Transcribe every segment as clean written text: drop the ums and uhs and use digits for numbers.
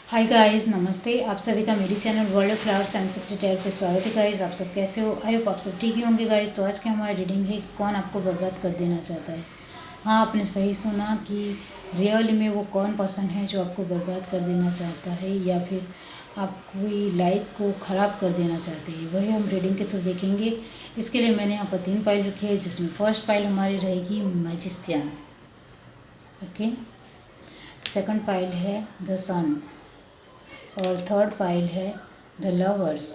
Hi guys, नमस्ते। आप सभी का मेरी channel world of flowers and secretary पे स्वागत है। गाइस, आप सब कैसे हो? आई होप आप सब ठीक ही होंगे। गाइस, तो आज की हमारी रीडिंग है कि कौन आपको बर्बाद कर देना चाहता है। हाँ, आपने सही सुना कि रियल में वो कौन पर्सन है जो आपको बर्बाद कर देना चाहता है या फिर आपकी लाइफ को ख़राब कर देना चाहते हैं, वही हम रीडिंग के थ्रू देखेंगे। इसके लिए मैंने यहाँ पर 3 पाइल रखी है, जिसमें फर्स्ट पाइल हमारी रहेगी मैजिशियन। ओके। सेकंड पाइल है द सन और थर्ड पाइल है द लवर्स।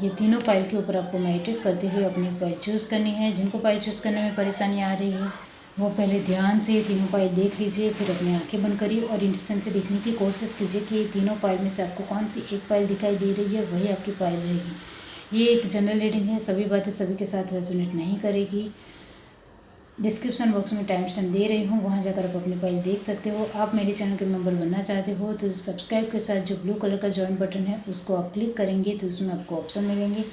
ये तीनों पाइल के ऊपर आपको मेडिटेट करते हुए अपनी एक पाइल चूज़ करनी है। जिनको पाइल चूज़ करने में परेशानी आ रही है वो पहले ध्यान से ये तीनों पाइल देख लीजिए, फिर अपनी आंखें बंद करिए और इंटेंशन से देखने की कोशिश कीजिए कि ये तीनों पाइल में से आपको कौन सी एक पाइल दिखाई दे रही है, वही आपकी पाइल रहेगी। ये एक जनरल रीडिंग है, सभी बातें सभी के साथ रेजोनेट नहीं करेगी। डिस्क्रिप्शन बॉक्स में टाइम स्टैम्प दे रही हूँ, वहाँ जाकर आप अपनी फाइल देख सकते हो। आप मेरे चैनल के मेंबर बनना चाहते हो तो सब्सक्राइब के साथ जो ब्लू कलर का ज्वाइन बटन है उसको आप क्लिक करेंगे तो उसमें आपको ऑप्शन मिलेंगे।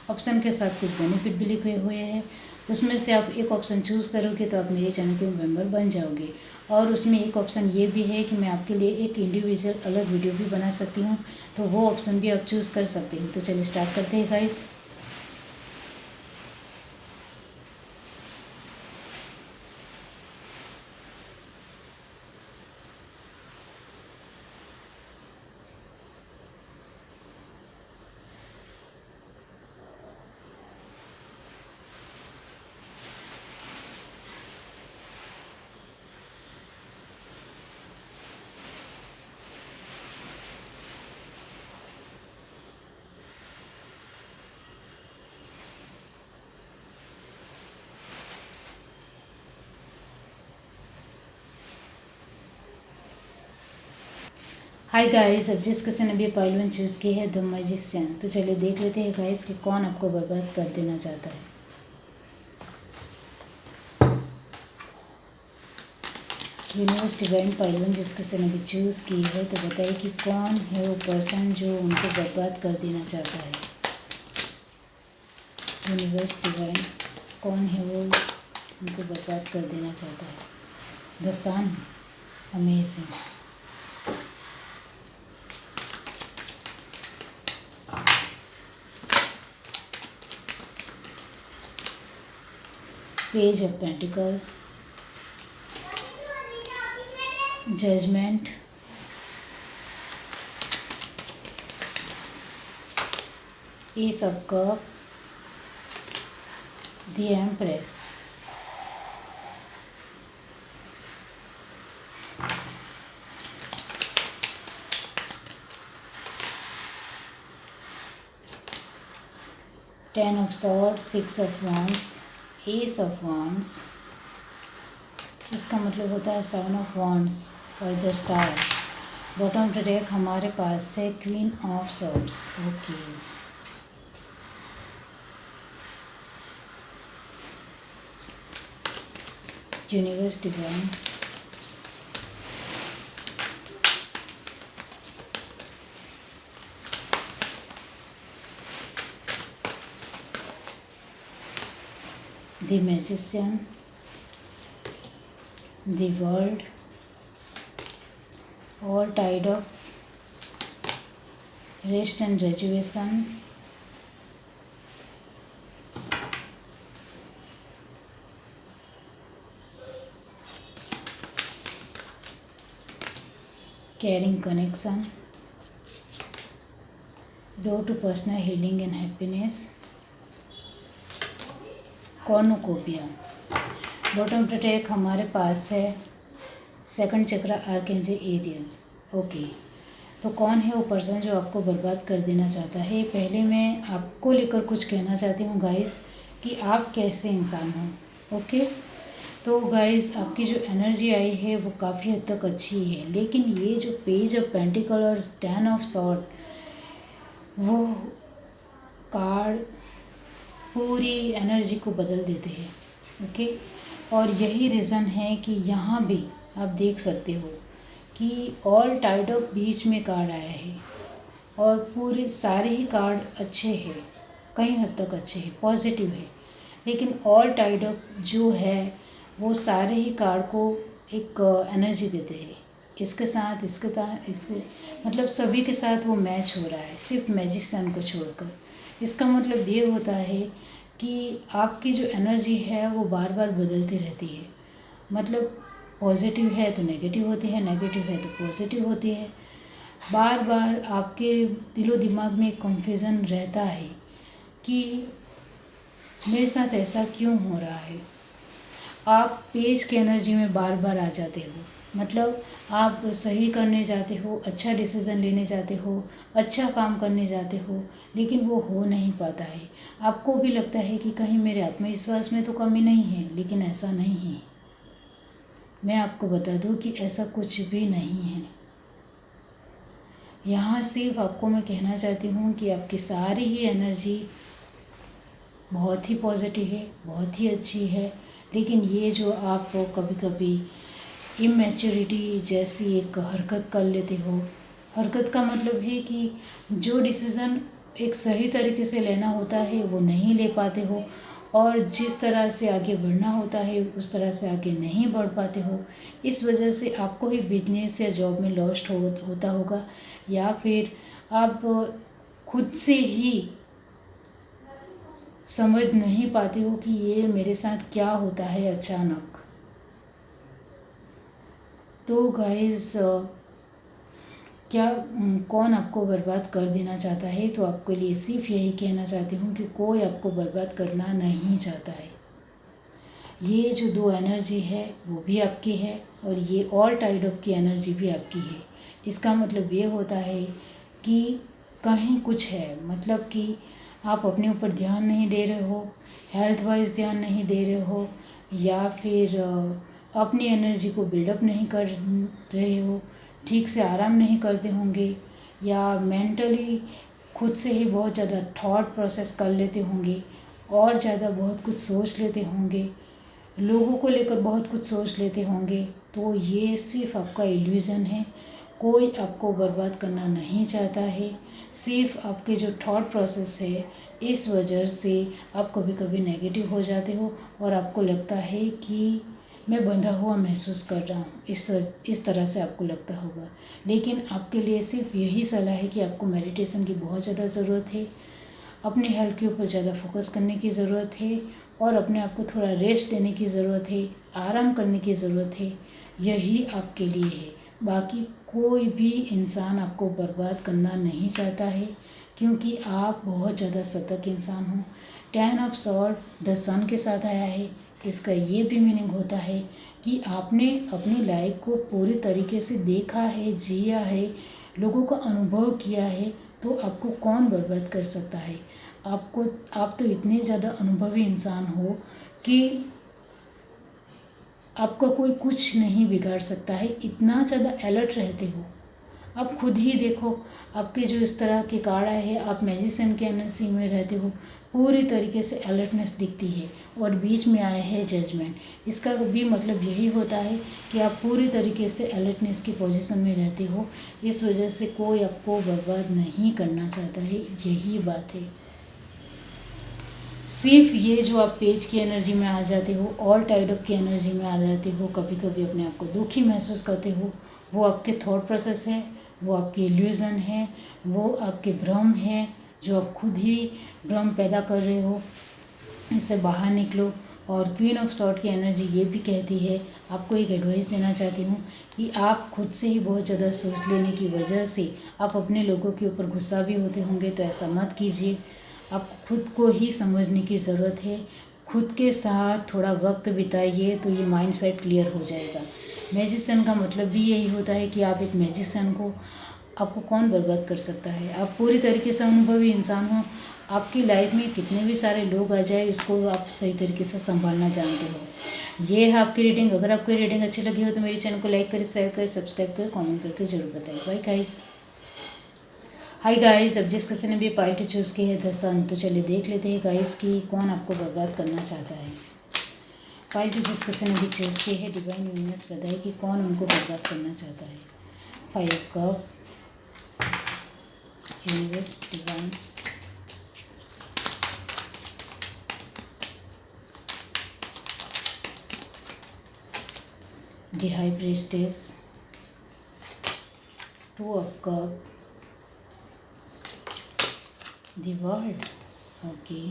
ऑप्शन के साथ कुछ बेनिफिट भी लिखे हुए हैं, उसमें से आप एक ऑप्शन चूज़ करोगे तो आप मेरे चैनल के मेंबर बन जाओगे। और उसमें एक ऑप्शन ये भी है कि मैं आपके लिए एक इंडिविजुअल अलग वीडियो भी बना सकती हूँ, तो वो ऑप्शन भी आप चूज़ कर सकते हो। तो चलिए स्टार्ट करते हैं गाइस। हाय गाइस, अब जिस किसी ने भी पाइल वन चूज़ की है द मैजिशियन, तो चलिए देख लेते हैं गाइस कि कौन आपको बर्बाद कर देना चाहता है। यूनिवर्स डिवाइन पाइल वन जिस किसी ने भी चूज़ की है तो बताइए कि कौन है वो पर्सन जो उनको बर्बाद कर देना चाहता है। यूनिवर्स डिवाइन, कौन है वो उनको बर्बाद कर देना चाहता है। The sun, amazing. Page of pentacle, judgement, ace of cup, the empress, ten of sword, six of wands, ace of wands। इसका मतलब होता है सेवन ऑफ wands और the star. Bottom of the deck हमारे पास है queen of swords. Okay, universe divine, the magician, the world, all tied up, rest and graduation, caring connection, door to personal healing and happiness, cornucopia. Bottom to take हमारे पास है second चक्र, archangel aerial. Okay, तो कौन है वो person जो आपको बर्बाद कर देना चाहता है। पहले मैं आपको लेकर कुछ कहना चाहती हूँ गाइस कि आप कैसे इंसान हो। ओके, तो गाइस आपकी जो एनर्जी आई है वो काफ़ी हद तक अच्छी है, लेकिन ये जो पेज ऑफ पेंटिकल और टेन ऑफ सॉर्ड, वो कार्ड पूरी एनर्जी को बदल देते हैं। ओके, और यही रीज़न है कि यहाँ भी आप देख सकते हो कि ऑल टाइड अप बीच में कार्ड आया है और पूरे सारे ही कार्ड अच्छे हैं, कई हद तक अच्छे हैं, पॉजिटिव है। लेकिन ऑल टाइड अप जो है वो सारे ही कार्ड को एक एनर्जी देते हैं इसके मतलब सभी के साथ वो मैच हो रहा है, सिर्फ मैजिशियन को छोड़कर। इसका मतलब ये होता है कि आपकी जो एनर्जी है वो बार बार बदलती रहती है। मतलब पॉजिटिव है तो नेगेटिव होती है, नेगेटिव है तो पॉजिटिव होती है। बार बार आपके दिलो दिमाग में एक कन्फ्यूज़न रहता है कि मेरे साथ ऐसा क्यों हो रहा है। आप पेज की एनर्जी में बार बार आ जाते हो, मतलब आप सही करने जाते हो, अच्छा डिसीज़न लेने जाते हो, अच्छा काम करने जाते हो, लेकिन वो हो नहीं पाता है। आपको भी लगता है कि कहीं मेरे आत्मविश्वास में तो कमी नहीं है, लेकिन ऐसा नहीं है। मैं आपको बता दूं कि ऐसा कुछ भी नहीं है। यहाँ सिर्फ आपको मैं कहना चाहती हूँ कि आपकी सारी ही एनर्जी बहुत ही पॉजिटिव है, बहुत ही अच्छी है, लेकिन ये जो आप कभी कभी इमेच्योरिटी जैसी एक हरकत कर लेते हो। हरकत का मतलब है कि जो डिसीज़न एक सही तरीके से लेना होता है वो नहीं ले पाते हो, और जिस तरह से आगे बढ़ना होता है उस तरह से आगे नहीं बढ़ पाते हो। इस वजह से आपको ही बिजनेस या जॉब में लॉस्ट होता होगा, या फिर आप खुद से ही समझ नहीं पाते हो कि ये मेरे साथ क्या होता है अचानक। तो गाइस, क्या कौन आपको बर्बाद कर देना चाहता है? तो आपके लिए सिर्फ यही कहना चाहती हूँ कि कोई आपको बर्बाद करना नहीं चाहता है। ये जो दो एनर्जी है वो भी आपकी है, और ये ऑल टाइड अप की एनर्जी भी आपकी है। इसका मतलब ये होता है कि कहीं कुछ है, मतलब कि आप अपने ऊपर ध्यान नहीं दे रहे हो, हेल्थ वाइज ध्यान नहीं दे रहे हो, या फिर अपनी एनर्जी को बिल्डअप नहीं कर रहे हो, ठीक से आराम नहीं करते होंगे, या मेंटली खुद से ही बहुत ज़्यादा थॉट प्रोसेस कर लेते होंगे, और ज़्यादा बहुत कुछ सोच लेते होंगे, लोगों को लेकर बहुत कुछ सोच लेते होंगे। तो ये सिर्फ आपका इल्यूज़न है। कोई आपको बर्बाद करना नहीं चाहता है। सिर्फ आपके जो थॉट प्रोसेस है, इस वजह से आप कभी कभी नेगेटिव हो जाते हो, और आपको लगता है कि मैं बंधा हुआ महसूस कर रहा हूँ, इस तरह से आपको लगता होगा। लेकिन आपके लिए सिर्फ यही सलाह है कि आपको मेडिटेशन की बहुत ज़्यादा ज़रूरत है, अपने हेल्थ के ऊपर ज़्यादा फोकस करने की ज़रूरत है, और अपने आप को थोड़ा रेस्ट देने की ज़रूरत है, आराम करने की ज़रूरत है। यही आपके लिए है। बाकी कोई भी इंसान आपको बर्बाद करना नहीं चाहता है, क्योंकि आप बहुत ज़्यादा सतर्क इंसान हो। 10 ऑफ सॉर्ड द सन के साथ आया है। इसका ये भी मीनिंग होता है कि आपने अपनी लाइफ को पूरी तरीके से देखा है, जिया है, लोगों का अनुभव किया है, तो आपको कौन बर्बाद कर सकता है? आप तो इतने ज़्यादा अनुभवी इंसान हो कि आपका कोई कुछ नहीं बिगाड़ सकता है, इतना ज़्यादा अलर्ट रहते हो। आप खुद ही देखो, आपके जो इस तरह के कार्ड आए हैं, आप मैजिशियन के एनर्जी में रहते हो, पूरी तरीके से अलर्टनेस दिखती है, और बीच में आया है जजमेंट। इसका भी मतलब यही होता है कि आप पूरी तरीके से अलर्टनेस की पोजीशन में रहते हो। इस वजह से कोई आपको बर्बाद नहीं करना चाहता है, यही बात है। सिर्फ ये जो आप पेज की एनर्जी में आ जाते हो, ऑल टाइड अप की एनर्जी में आ जाते हो, कभी कभी अपने आप को दुखी महसूस करते हो, वो आपके थॉट प्रोसेस है, वो आपकी इल्यूज़न है, वो आपके भ्रम है, जो आप खुद ही भ्रम पैदा कर रहे हो। इससे बाहर निकलो। और क्वीन ऑफ सॉर्ड की एनर्जी ये भी कहती है, आपको एक एडवाइस देना चाहती हूँ कि आप खुद से ही बहुत ज़्यादा सोच लेने की वजह से आप अपने लोगों के ऊपर गुस्सा भी होते होंगे, तो ऐसा मत कीजिए। आपको खुद को ही समझने की ज़रूरत है। खुद के साथ थोड़ा वक्त बिताइए, तो ये माइंड सेट क्लियर हो जाएगा। मैजिशियन का मतलब भी यही होता है कि आप एक मैजिशियन को, आपको कौन बर्बाद कर सकता है? आप पूरी तरीके से अनुभवी इंसान हो। आपकी लाइफ में कितने भी सारे लोग आ जाए, उसको आप सही तरीके से संभालना जानते हो। ये है आपकी रीडिंग। अगर आपको ये रीडिंग अच्छी लगी हो तो मेरे चैनल को लाइक करें, शेयर करें, सब्सक्राइब करें, कमेंट करके जरूर बताएं। Bye guys. हाय गाइस, अब जिस किसी ने भी पार्टी चूज़ की है द सन, तो चलिए देख लेते हैं गाइस कि कौन आपको बर्बाद करना चाहता है। पार्टी जिस किसी ने भी चूज़ की है, डिवाइन यूनिवर्स बताए कि कौन उनको बर्बाद करना चाहता है। 5 cup, universe, divine, the high priestess, two of cup, the world, okay,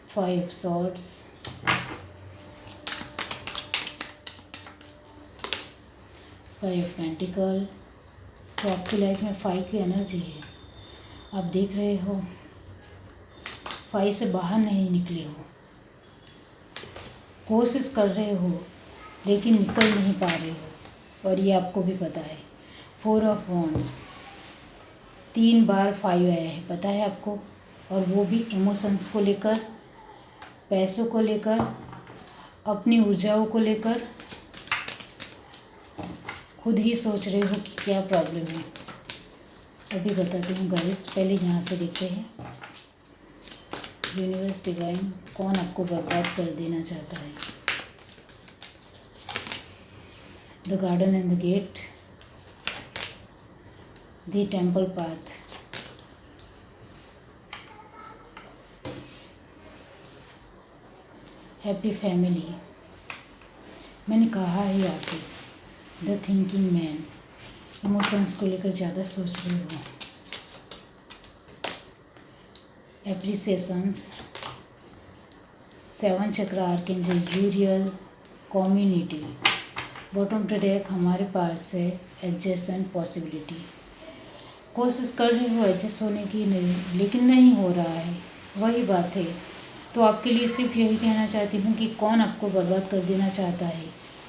five swords, five pentacle. तो आपकी लाइफ में 5 की एनर्जी है। आप देख रहे हो 5 से बाहर नहीं निकले हो, कोशिश कर रहे हो लेकिन निकल नहीं पा रहे हो, और ये आपको भी पता है। 4 ऑफ वॉन्ड्स, 3 बार 5 आया है, पता है आपको, और वो भी इमोशंस को लेकर, पैसों को लेकर, अपनी ऊर्जाओं को लेकर। खुद ही सोच रहे हो कि क्या प्रॉब्लम है। अभी बताती हूँ गाइस, पहले यहाँ से देखते हैं। यूनिवर्स डिवाइन, कौन आपको बर्बाद कर देना चाहता है? The garden and the gate, the temple path, happy family. मैंने कहा है आपको, द थिंकिंग मैन, इमोशंस को लेकर ज़्यादा सोच रहे हो। Appreciations, 7 chakra archangel Uriel, community. Bottom to deck हमारे पास है एडजस्टमेंट पॉसिबिलिटी। कोशिश कर रहे हो एडजस्ट होने की, नहीं, लेकिन नहीं हो रहा है, वही बात है। तो आपके लिए सिर्फ यही कहना चाहती हूँ कि कौन आपको बर्बाद कर देना चाहता है,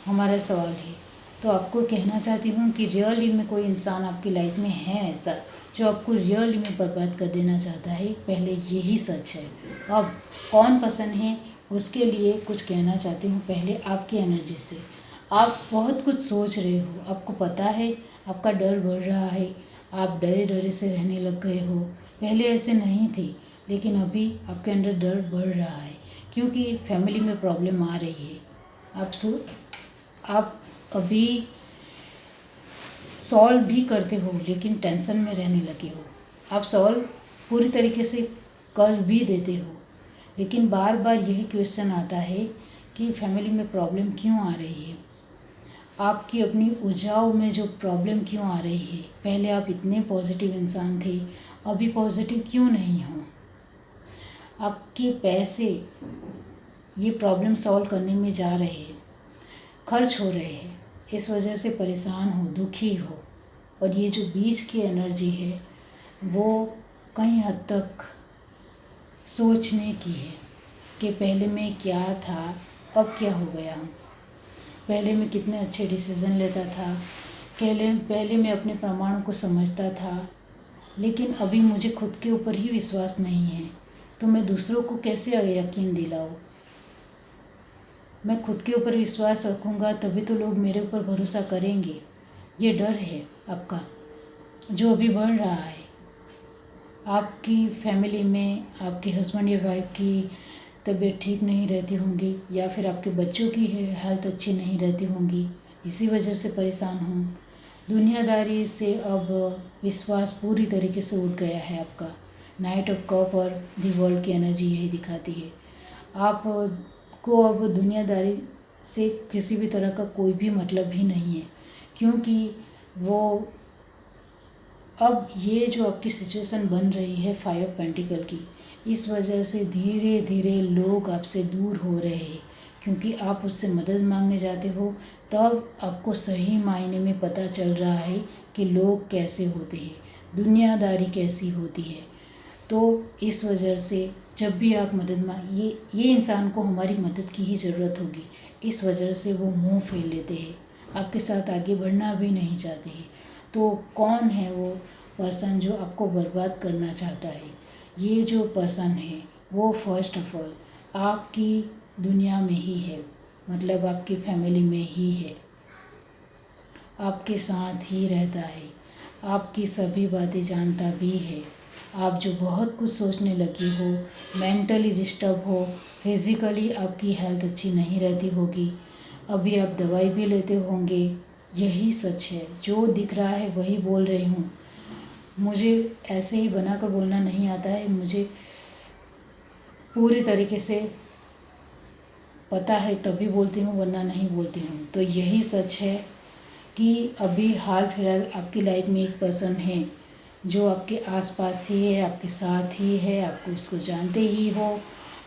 हमारा सवाल है। तो आपको कहना चाहती हूँ कि रियली में कोई इंसान आपकी लाइफ में है ऐसा जो आपको रियली में बर्बाद कर देना चाहता है। पहले यही सच है। अब कौन पसंद है उसके लिए कुछ कहना चाहती हूँ। पहले आपकी एनर्जी से, आप बहुत कुछ सोच रहे हो, आपको पता है, आपका डर बढ़ रहा है, आप डरे डरे से रहने लग गए हो। पहले ऐसे नहीं थी, लेकिन अभी आपके अंदर डर बढ़ रहा है क्योंकि फैमिली में प्रॉब्लम आ रही है। आप अभी सॉल्व भी करते हो लेकिन टेंशन में रहने लगे हो। आप सॉल्व पूरी तरीके से कर भी देते हो, लेकिन बार बार यही क्वेश्चन आता है कि फैमिली में प्रॉब्लम क्यों आ रही है, आपकी अपनी ऊर्जाओं में जो प्रॉब्लम क्यों आ रही है। पहले आप इतने पॉजिटिव इंसान थे, अभी पॉजिटिव क्यों नहीं हो। आपके पैसे ये प्रॉब्लम सॉल्व करने में जा रहे हैं, खर्च हो रहे हैं, इस वजह से परेशान हो, दुखी हो। और ये जो बीच की एनर्जी है वो कहीं हद तक सोचने की है कि पहले मैं क्या था, अब क्या हो गया हूँ। पहले मैं कितने अच्छे डिसीज़न लेता था, पहले मैं अपने प्रमाणों को समझता था, लेकिन अभी मुझे खुद के ऊपर ही विश्वास नहीं है, तो मैं दूसरों को कैसे यकीन दिलाऊँ। मैं खुद के ऊपर विश्वास रखूँगा तभी तो लोग मेरे ऊपर भरोसा करेंगे। ये डर है आपका जो अभी बढ़ रहा है। आपकी फैमिली में आपके हस्बैंड या वाइफ की तबीयत ठीक नहीं रहती होंगी, या फिर आपके बच्चों की हेल्थ अच्छी नहीं रहती होंगी, इसी वजह से परेशान हूँ। दुनियादारी से अब विश्वास पूरी तरीके से उठ गया है आपका। नाइट ऑफ कप और दी वर्ल्ड की एनर्जी यही दिखाती है। आप को अब दुनियादारी से किसी भी तरह का कोई भी मतलब भी नहीं है, क्योंकि वो अब ये जो आपकी सिचुएशन बन रही है 5 पेंटिकल की, इस वजह से धीरे धीरे लोग आपसे दूर हो रहे हैं, क्योंकि आप उससे मदद मांगने जाते हो तब आपको सही मायने में पता चल रहा है कि लोग कैसे होते हैं, दुनियादारी कैसी होती है। तो इस वजह से जब भी आप मदद मांग, ये इंसान को हमारी मदद की ही ज़रूरत होगी, इस वजह से वो मुंह फेर लेते हैं, आपके साथ आगे बढ़ना भी नहीं चाहते हैं। तो कौन है वो पर्सन जो आपको बर्बाद करना चाहता है? ये जो पर्सन है वो फर्स्ट ऑफ ऑल आपकी दुनिया में ही है, मतलब आपकी फैमिली में ही है, आपके साथ ही रहता है, आपकी सभी बातें जानता भी है। आप जो बहुत कुछ सोचने लगी हो, मेंटली डिस्टर्ब हो, फिज़िकली आपकी हेल्थ अच्छी नहीं रहती होगी, अभी आप दवाई भी लेते होंगे, यही सच है। जो दिख रहा है वही बोल रही हूँ। मुझे ऐसे ही बनाकर बोलना नहीं आता है, मुझे पूरी तरीके से पता है तभी बोलती हूँ, वरना नहीं बोलती हूँ। तो यही सच है कि अभी हाल फिलहाल आपकी लाइफ में एक पर्सन है जो आपके आसपास ही है, आपके साथ ही है, आपको उसको जानते ही हो,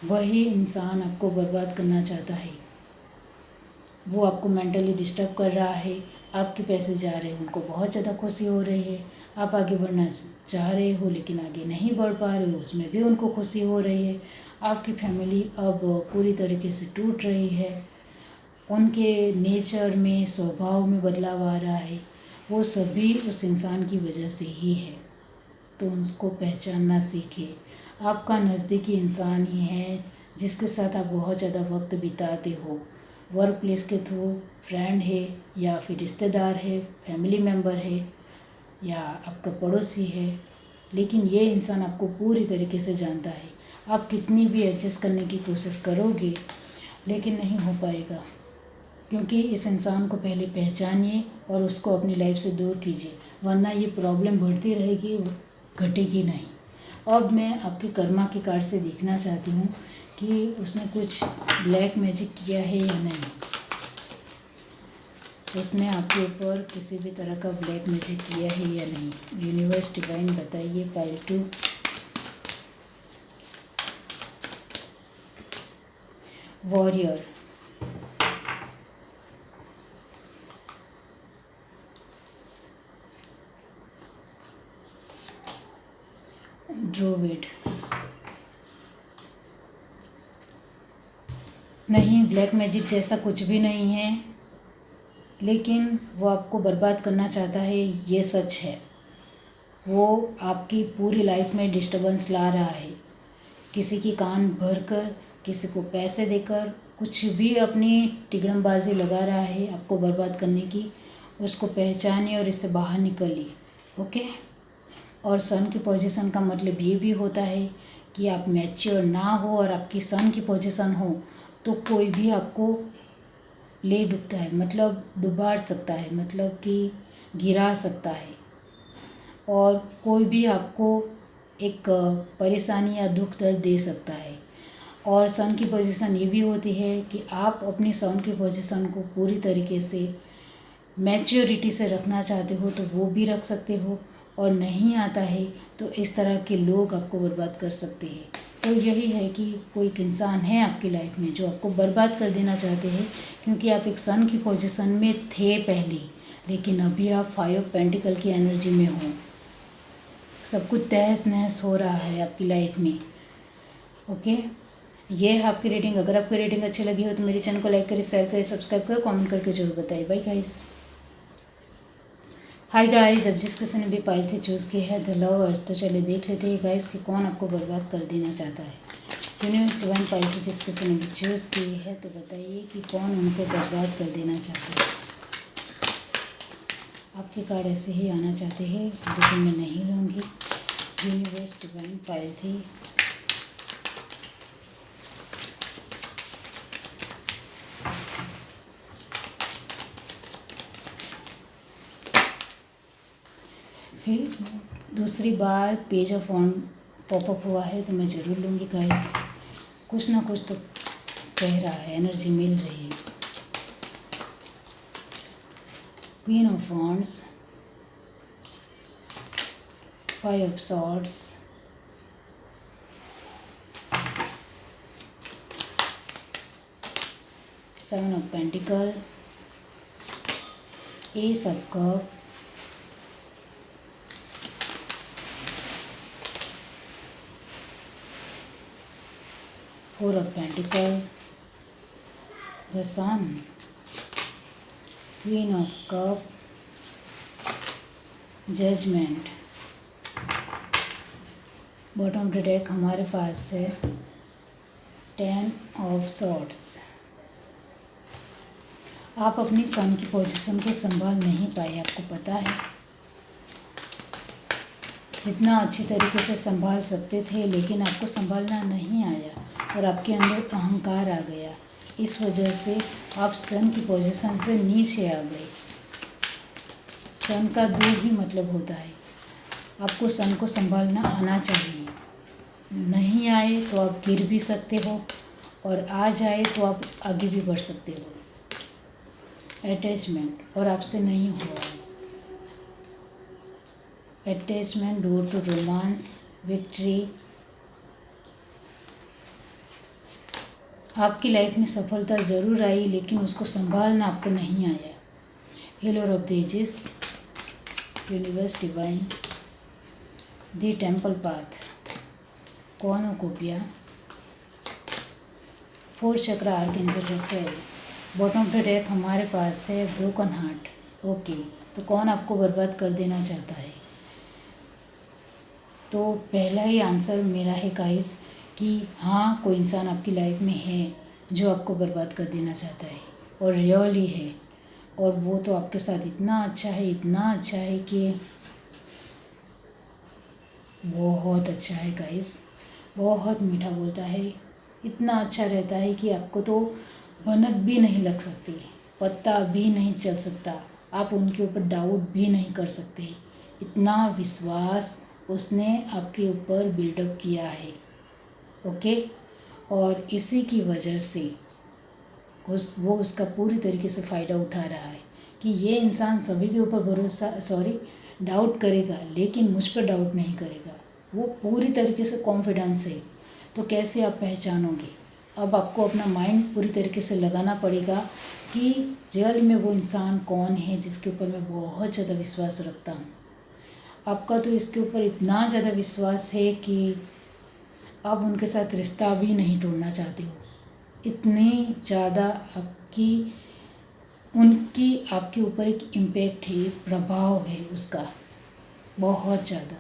वही इंसान आपको बर्बाद करना चाहता है। वो आपको मेंटली डिस्टर्ब कर रहा है, आपके पैसे जा रहे हैं, उनको बहुत ज़्यादा खुशी हो रही है, आप आगे बढ़ना चाह रहे हो लेकिन आगे नहीं बढ़ पा रहे हो, उसमें भी उनको खुशी हो रही है। आपकी फैमिली अब पूरी तरीके से टूट रही है, उनके नेचर में, स्वभाव में बदलाव आ रहा है, वो सभी उस इंसान की वजह से ही है। तो उसको पहचानना सीखिए। आपका नज़दीकी इंसान ही है जिसके साथ आप बहुत ज़्यादा वक्त बिताते हो, वर्क प्लेस के थ्रू, फ्रेंड है या फिर रिश्तेदार है, फैमिली मेम्बर है या आपका पड़ोसी है, लेकिन ये इंसान आपको पूरी तरीके से जानता है। आप कितनी भी एडजस्ट करने की कोशिश करोगे लेकिन नहीं हो पाएगा, क्योंकि इस इंसान को पहले पहचानिए और उसको अपनी लाइफ से दूर कीजिए, वरना ये प्रॉब्लम बढ़ती रहेगी, घटेगी नहीं। अब मैं आपके कर्मा के कार्ड से देखना चाहती हूँ कि उसने कुछ ब्लैक मैजिक किया है या नहीं। उसने आपके ऊपर किसी भी तरह का ब्लैक मैजिक किया है या नहीं। यूनिवर्स डिवाइन बताइए। Pile 2, warrior, druid. नहीं, ब्लैक मैजिक जैसा कुछ भी नहीं है, लेकिन वो आपको बर्बाद करना चाहता है, ये सच है। वो आपकी पूरी लाइफ में डिस्टर्बेंस ला रहा है, किसी की कान भरकर, किसी को पैसे देकर, कुछ भी अपनी तिगड़मबाजी लगा रहा है आपको बर्बाद करने की। उसको पहचानिए और इससे बाहर निकलिए। ओके। और सन की पोजीशन का मतलब ये भी होता है कि आप मैच्योर ना हो और आपकी सन की पोजीशन हो तो कोई भी आपको ले डूबता है, मतलब डुबा सकता है, मतलब कि गिरा सकता है, और कोई भी आपको एक परेशानी या दुख दर्द दे सकता है। और सन की पोजीशन ये भी होती है कि आप अपनी सन की पोजीशन को पूरी तरीके से मैच्योरिटी से रखना चाहते हो तो वो भी रख सकते हो, और नहीं आता है तो इस तरह के लोग आपको बर्बाद कर सकते हैं। तो यही है कि कोई एक इंसान है आपकी लाइफ में जो आपको बर्बाद कर देना चाहते हैं, क्योंकि आप एक सन की पोजीशन में थे पहले, लेकिन अभी आप 5 ऑफ पेंटिकल की एनर्जी में हो। सब कुछ तहस नहस हो रहा है आपकी लाइफ में। ओके, ये है आपकी रेटिंग। अगर आपकी रेटिंग अच्छी लगी हो तो मेरे चैनल को लाइक करें, शेयर करें, सब्सक्राइब करें, कमेंट करके जरूर बताइए। Bye guys. हाय गाइस, अब जिस किसी ने भी पाइल से चूज़ किया है द लवर्स, तो चलिए देख लेते हैं गाइस कि कौन आपको बर्बाद कर देना चाहता है। यूनिवर्स डिवाइन पाइल से जिस किसी ने भी चूज़ की है तो बताइए कि कौन उनको बर्बाद कर देना चाहता है। आपके कार्ड ऐसे ही आना चाहते हैं लेकिन मैं नहीं लूँगी। यूनिवर्स डिवाइन पाइल थी। फिर दूसरी बार पेज ऑफ वॉन्ड पॉपअप हुआ है तो मैं ज़रूर लूँगी गाइस। कुछ ना कुछ तो कह रहा है, एनर्जी मिल रही है। Queen of wands, 5 of swords, seven of pentacle, ace of cup, four of pentacle, the sun, queen of cup, judgement. Bottom of the deck हमारे पास है 10 ऑफ सॉर्ड्स। आप अपनी सन की पोजीशन को संभाल नहीं पाए, आपको पता है। जितना अच्छी तरीके से संभाल सकते थे लेकिन आपको संभालना नहीं आया और आपके अंदर अहंकार आ गया। इस वजह से आप सन की पोजीशन से नीचे आ गए। सन का दो ही मतलब होता है, आपको सन को संभालना आना चाहिए। नहीं आए तो आप गिर भी सकते हो और आ जाए तो आप आगे भी बढ़ सकते हो। अटैचमेंट और आपसे नहीं हुआ है। Attachment, door to romance, victory. आपकी लाइफ में सफलता ज़रूर आई लेकिन उसको संभालना आपको नहीं आया। Healer of the ages, universe, divine, the temple path, cornucopia, 4 chakra, archangel Raphael. Bottom of the deck हमारे पास है ब्रोकन हार्ट। ओके, तो कौन आपको बर्बाद कर देना चाहता है? तो पहला ही आंसर मेरा है गाइस कि हाँ, कोई इंसान आपकी लाइफ में है जो आपको बर्बाद कर देना चाहता है और रियली है। और वो तो आपके साथ इतना अच्छा है, इतना अच्छा है कि बहुत अच्छा है गाइस, बहुत मीठा बोलता है, इतना अच्छा रहता है कि आपको तो भनक भी नहीं लग सकती, पत्ता भी नहीं चल सकता, आप उनके ऊपर डाउट भी नहीं कर सकते। इतना विश्वास उसने आपके ऊपर बिल्डअप किया है। ओके, और इसी की वजह से वो उसका पूरी तरीके से फ़ायदा उठा रहा है कि ये इंसान सभी के ऊपर डाउट करेगा लेकिन मुझ पर डाउट नहीं करेगा। वो पूरी तरीके से कॉन्फिडेंस है। तो कैसे आप पहचानोगे? अब आपको अपना माइंड पूरी तरीके से लगाना पड़ेगा कि रियल में वो इंसान कौन है जिसके ऊपर मैं बहुत ज़्यादा विश्वास रखता हूँ। आपका तो इसके ऊपर इतना ज़्यादा विश्वास है कि आप उनके साथ रिश्ता भी नहीं तोड़ना चाहते हो। इतनी ज़्यादा उनकी आपके ऊपर एक इम्पैक्ट है, प्रभाव है उसका बहुत ज़्यादा।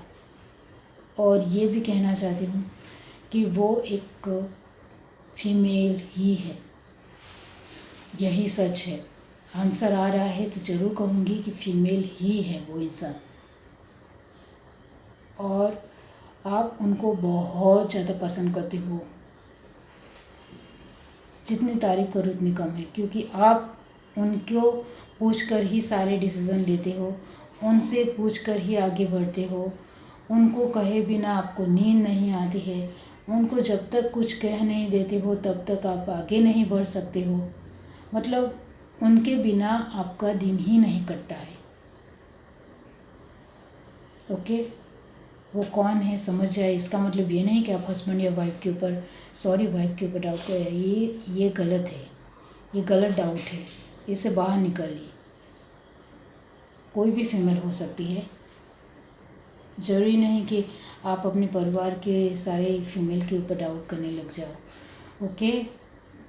और ये भी कहना चाहती हूँ कि वो एक फीमेल ही है, यही सच है। आंसर आ रहा है तो ज़रूर कहूँगी कि फीमेल ही है वो इंसान। और आप उनको बहुत ज़्यादा पसंद करते हो, जितनी तारीफ़ करो उतनी कम है, क्योंकि आप उनको पूछकर ही सारे डिसीज़न लेते हो, उनसे पूछकर ही आगे बढ़ते हो। उनको कहे बिना आपको नींद नहीं आती है, उनको जब तक कुछ कह नहीं देते हो तब तक आप आगे नहीं बढ़ सकते हो। मतलब उनके बिना आपका दिन ही नहीं कटता है। ओके, वो कौन है समझ जाए। इसका मतलब ये नहीं कि आप हस्बैंड या वाइफ के ऊपर वाइफ के ऊपर डाउट करें, ये गलत है, ये गलत डाउट है, इससे बाहर निकलिए। कोई भी फीमेल हो सकती है, ज़रूरी नहीं कि आप अपने परिवार के सारे फीमेल के ऊपर डाउट करने लग जाओ। ओके,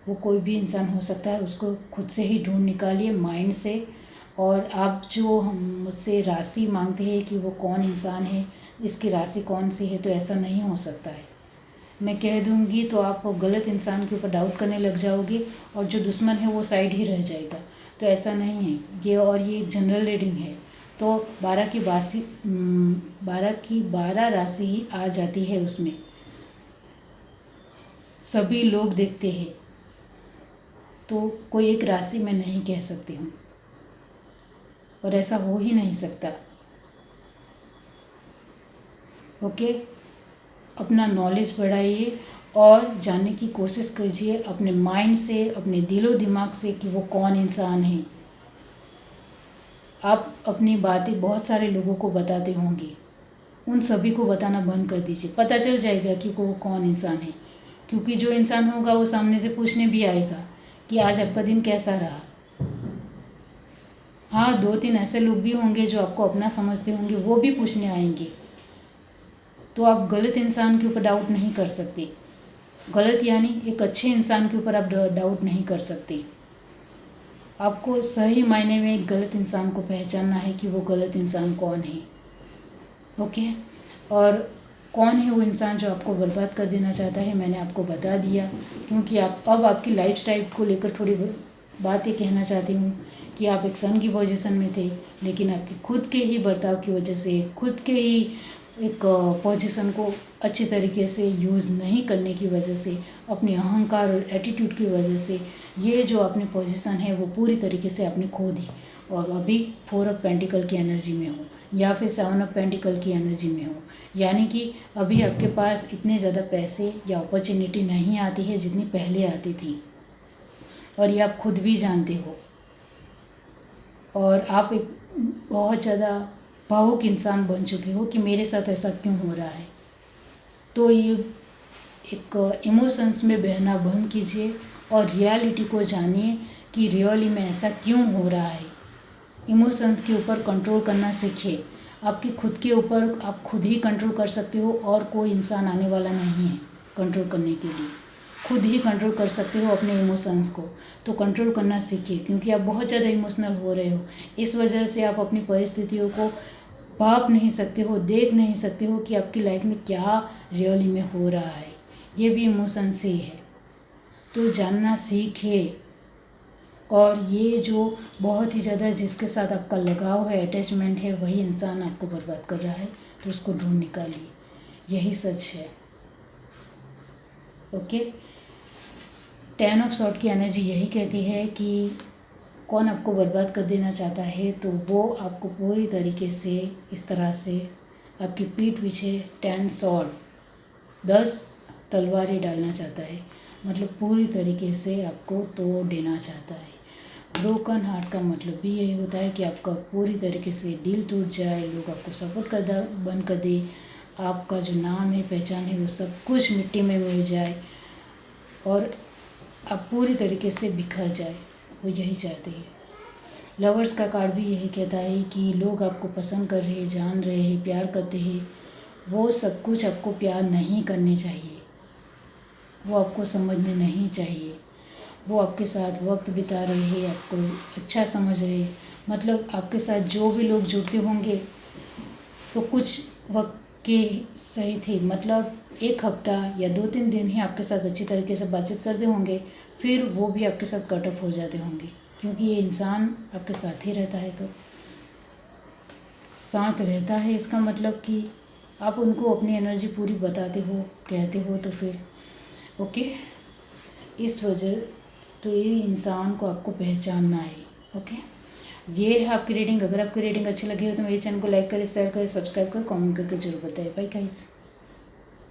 वो कोई भी इंसान हो सकता है, उसको खुद से ही ढूंढ निकालिए माइंड से। और आप जो मुझसे राशि मांगते हैं कि वो कौन इंसान है, इसकी राशि कौन सी है, तो ऐसा नहीं हो सकता है। मैं कह दूंगी तो आप गलत इंसान के ऊपर डाउट करने लग जाओगे और जो दुश्मन है वो साइड ही रह जाएगा। तो ऐसा नहीं है ये। और ये जनरल रीडिंग है, तो 12 की 12 राशि ही आ जाती है उसमें, सभी लोग देखते हैं, तो कोई एक राशि मैं नहीं कह सकती हूँ और ऐसा हो ही नहीं सकता। ओके, अपना नॉलेज बढ़ाइए और जानने की कोशिश कीजिए अपने माइंड से, अपने दिलो दिमाग से कि वो कौन इंसान है। आप अपनी बातें बहुत सारे लोगों को बताते होंगे, उन सभी को बताना बंद कर दीजिए। पता चल जाएगा कि वो कौन इंसान है, क्योंकि जो इंसान होगा वो सामने से पूछने भी आएगा कि आज आपका दिन कैसा रहा। हाँ, 2-3 ऐसे लोग भी होंगे जो आपको अपना समझते होंगे, वो भी पूछने आएंगे। तो आप गलत इंसान के ऊपर डाउट नहीं कर सकते। गलत यानी एक अच्छे इंसान के ऊपर आप डाउट नहीं कर सकते। आपको सही मायने में एक गलत इंसान को पहचानना है कि वो गलत इंसान कौन है। ओके, और कौन है वो इंसान जो आपको बर्बाद कर देना चाहता है, मैंने आपको बता दिया। क्योंकि अब आपकी लाइफस्टाइल को लेकर थोड़ी बातें कहना चाहती हूँ कि आप एक सन की पोजीशन में थे, लेकिन आपके खुद के ही बर्ताव की वजह से, खुद के ही एक पोजीशन को अच्छे तरीके से यूज़ नहीं करने की वजह से, अपने अहंकार और एटीट्यूड की वजह से ये जो अपनी पोजीशन है वो पूरी तरीके से आपने खो दी और अभी 4 ऑफ पेंटिकल की एनर्जी में हो या फिर 7 ऑफ पेंटिकल की एनर्जी में हो। यानी कि अभी आपके पास इतने ज़्यादा पैसे या अपॉर्चुनिटी नहीं आती है जितनी पहले आती थी, और ये आप खुद भी जानते हो। और आप एक बहुत ज़्यादा भावुक इंसान बन चुके हो कि मेरे साथ ऐसा क्यों हो रहा है। तो ये एक इमोशंस में बहना बंद कीजिए और रियलिटी को जानिए कि रियली में ऐसा क्यों हो रहा है। इमोशंस के ऊपर कंट्रोल करना सीखिए। आपकी खुद के ऊपर आप खुद ही कंट्रोल कर सकते हो और कोई इंसान आने वाला नहीं है कंट्रोल करने के लिए। खुद ही कंट्रोल कर सकते हो अपने इमोशंस को। तो कंट्रोल करना सीखिए, क्योंकि आप बहुत ज़्यादा इमोशनल हो रहे हो। इस वजह से आप अपनी परिस्थितियों को भाप नहीं सकते हो, देख नहीं सकते हो कि आपकी लाइफ में क्या रियली में हो रहा है। ये भी इमोशन से ही है। तो जानना सीखिए। और ये जो बहुत ही ज़्यादा जिसके साथ आपका लगाव है, अटैचमेंट है, वही इंसान आपको बर्बाद कर रहा है। तो उसको ढूंढ निकालिए, यही सच है। ओके। 10 ऑफ सॉर्ड की एनर्जी यही कहती है कि कौन आपको बर्बाद कर देना चाहता है, तो वो आपको पूरी तरीके से इस तरह से आपकी पीठ पीछे 10 सॉर्ड 10 तलवारें डालना चाहता है। मतलब पूरी तरीके से आपको तोड़ देना चाहता है। ब्रोकन हार्ट का मतलब भी यही होता है कि आपका पूरी तरीके से दिल टूट जाए, लोग आपको सपोर्ट करना बंद कर दे, आपका जो नाम है, पहचान है, वो सब कुछ मिट्टी में मिल जाए और आप पूरी तरीके से बिखर जाए। वो यही चाहते हैं। लवर्स का कार्ड भी यही कहता है कि लोग आपको पसंद कर रहे हैं, जान रहे हैं, प्यार करते हैं। वो सब कुछ आपको प्यार नहीं करने चाहिए, वो आपको समझने नहीं चाहिए। वो आपके साथ वक्त बिता रहे हैं, आपको अच्छा समझ रहे हैं। मतलब आपके साथ जो भी लोग जुड़ते होंगे तो कुछ वक्त के सही थे, मतलब 1 हफ्ता या 2-3 दिन ही आपके साथ अच्छी तरीके से बातचीत करते होंगे, फिर वो भी आपके साथ कट ऑफ हो जाते होंगे। क्योंकि ये इंसान आपके साथ ही रहता है, तो साथ रहता है इसका मतलब कि आप उनको अपनी एनर्जी पूरी बताते हो, कहते हो। तो फिर ओके, इस वजह तो ये इंसान को आपको पहचानना है। ओके, ये है आपकी रीडिंग। अगर आपकी रीडिंग अच्छी लगी हो तो मेरे चैनल को लाइक करें, शेयर करें, सब्सक्राइब करें, कमेंट करके जरूर बताएं। Bye guys.